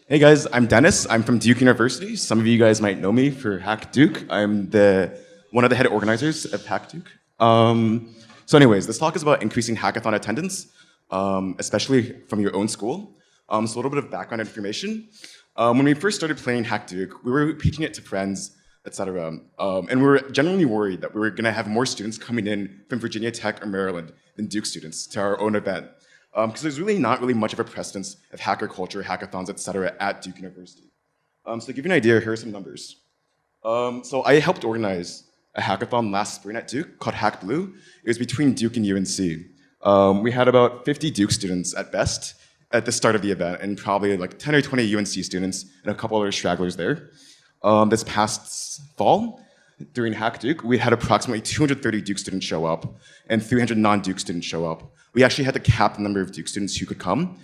Hey guys, I'm Dennis. I'm from Duke University. Some of you guys might know me for HackDuke. I'm one of the head organizers of HackDuke. So anyways, this talk is about increasing hackathon attendance, especially from your own school. So a little bit of background information. When we first started playing HackDuke, we were pitching it to friends, etc. And we were genuinely worried that we were going to have more students coming in from Virginia Tech or Maryland than Duke students to our own event. Because there's really not really much of a precedence of hacker culture, hackathons, etc. at Duke University. So to give you an idea, here are some numbers. So I helped organize a hackathon last spring at Duke called Hack Blue. It was between Duke and UNC. We had about 50 Duke students at best at the start of the event, and probably like 10 or 20 UNC students and a couple other stragglers there. This past fall, during HackDuke, we had approximately 230 Duke students show up and 300 non-Duke students show up. We actually had to cap the number of Duke students who could come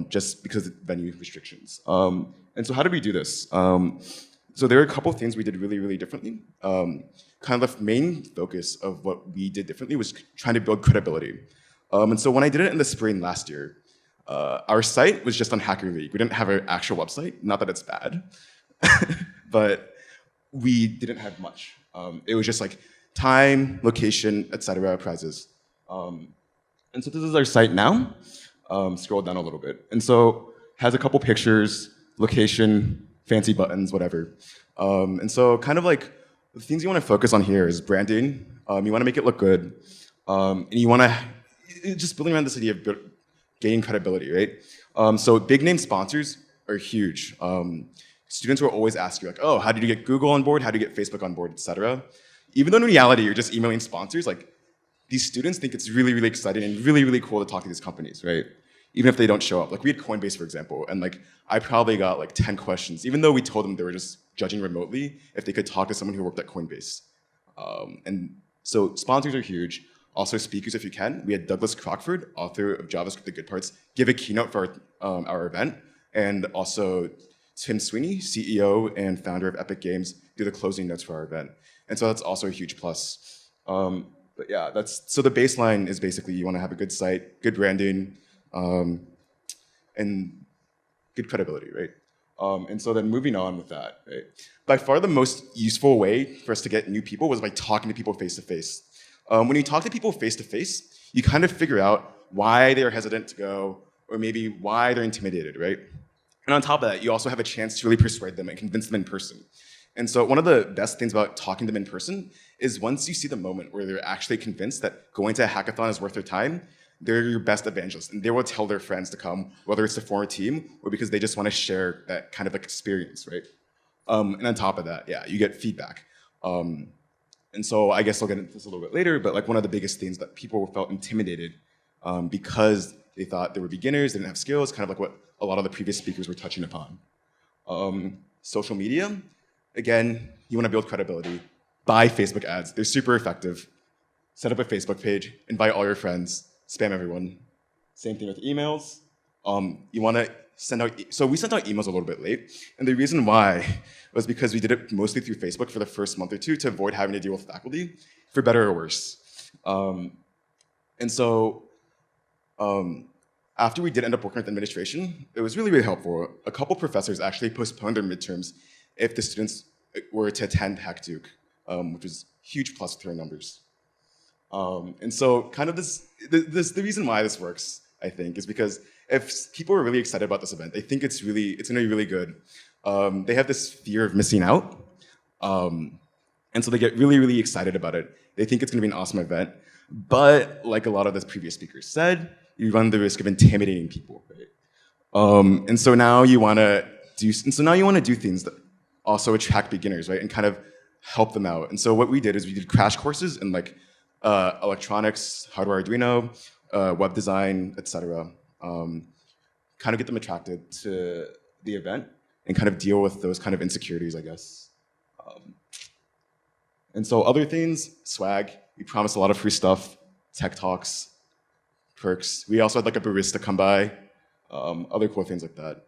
just because of venue restrictions. And so how did we do this? So there are a couple of things we did really, really differently. Kind of the main focus of what we did differently was trying to build credibility. And so when I did it in the spring last year, our site was just on Hacker League. We didn't have an actual website, not that it's bad, but we didn't have much. It was just like time, location, etc. prizes. And so this is our site now. Scroll down a little bit. And so has a couple pictures, location, fancy buttons, whatever. And so kind of like the things you want to focus on here is branding. You want to make it look good. And you want to just building around this idea of gaining credibility, right? So big name sponsors are huge. Students will always ask you like, oh, how did you get Google on board? How do you get Facebook on board, etc. Even though in reality, you're just emailing sponsors, like these students think it's really, really exciting and really, really cool to talk to these companies, right? Even if they don't show up. Like we had Coinbase, for example, and like I probably got like 10 questions, even though we told them they were just judging remotely if they could talk to someone who worked at Coinbase. And so sponsors are huge. Also speakers if you can. We had Douglas Crockford, author of JavaScript The Good Parts, give a keynote for our event. And also Tim Sweeney, CEO and founder of Epic Games, do the closing notes for our event. And so that's also a huge plus. But yeah, so the baseline is basically you want to have a good site, good branding, and good credibility, right? And so then moving on with that, right? By far the most useful way for us to get new people was by talking to people face to face. When you talk to people face to face, you kind of figure out why they're hesitant to go, or maybe why they're intimidated, right? And on top of that, you also have a chance to really persuade them and convince them in person. And so one of the best things about talking to them in person is once you see the moment where they're actually convinced that going to a hackathon is worth their time, they're your best evangelists. And they will tell their friends to come, whether it's to form a team or because they just want to share that kind of like experience, right? And on top of that, yeah, you get feedback. And so I guess I'll get into this a little bit later, but like one of the biggest things that people felt intimidated because they thought they were beginners, they didn't have skills, kind of like what a lot of the previous speakers were touching upon. Social media, again, you want to build credibility. Buy Facebook ads. They're super effective. Set up a Facebook page, invite all your friends, spam everyone. Same thing with emails. You want to send out, so we sent out emails a little bit late, and the reason why was because we did it mostly through Facebook for the first month or two to avoid having to deal with faculty, for better or worse. And so after we did end up working with administration, it was really, really helpful. A couple professors actually postponed their midterms if the students were to attend HackDuke, which was huge plus to our numbers. And so kind of the reason why this works, I think, is because if people are really excited about this event, they think it's gonna be really good. They have this fear of missing out. And so they get really, really excited about it. They think it's gonna be an awesome event. But like a lot of the previous speakers said, you run the risk of intimidating people, right? And so now you wanna do things that also attract beginners, right? And kind of help them out. And so what we did is we did crash courses in like electronics, hardware Arduino, web design, etc. Kind of get them attracted to the event and kind of deal with those kind of insecurities, I guess. And so other things, swag, we promised a lot of free stuff, tech talks, perks. We also had like a barista come by, other cool things like that.